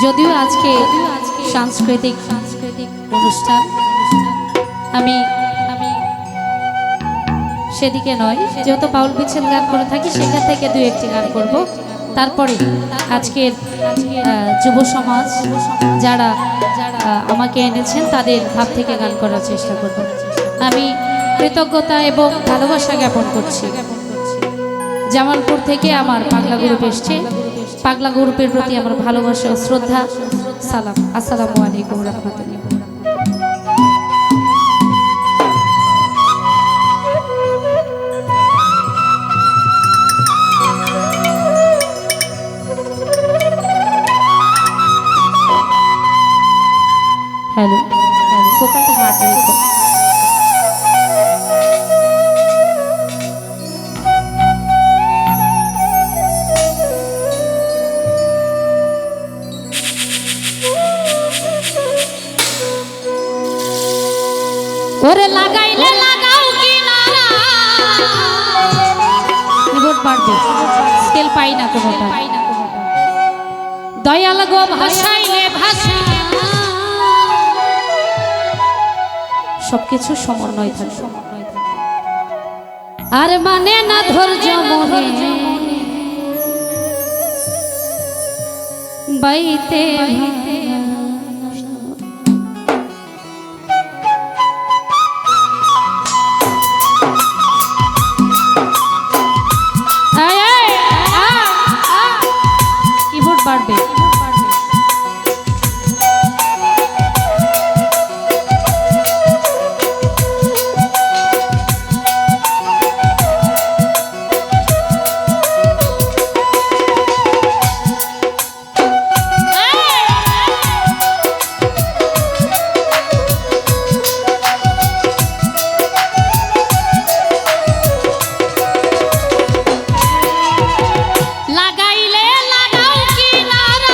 যদিও আজকে সাংস্কৃতিক অনুষ্ঠান, আমি সেদিকে নয়, যেহেতু বাউল বিছেল গান করে থাকি সেখান থেকে দু একটি গান করব। তারপরে আজকের যুব সমাজ যারা আমাকে এনেছেন তাদের ভাব থেকে গান করার চেষ্টা করব। আমি কৃতজ্ঞতা এবং ভালোবাসা জ্ঞাপন করছি। জামালপুর থেকে আমার পাগলা গ্রুপ এসছে। পাগলা গ্রুপের প্রতি আমার ভালোবাসা ও শ্রদ্ধা, সালাম। আসসালামু আলাইকুম রহমতুল্লাহ। হ্যালো, দোকানটা হাট রেখো। ওরে লাগাইলে লাগাও কিনারা, রিপোর্ট বাড়বে, স্কেল পাই না কোনোটা। দয়াল গো ভাষাইলে ভাষা, সবকিছু সমন্বয় থাকে। আর মানে না ধৈর্য মনে বাইতে কিবোর্ড বাড়বে। লাগাইলে লাগাও কিনারা,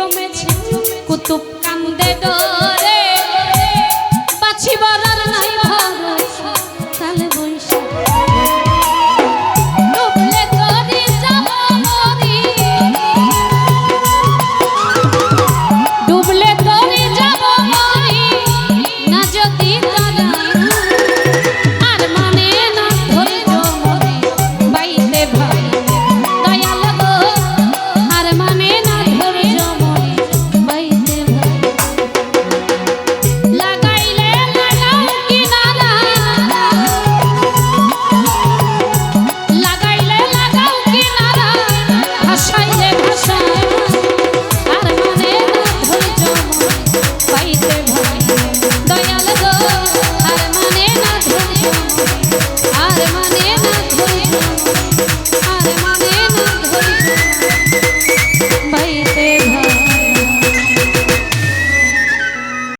জমেছে কুতুব কান্দে ডরে বাছিবার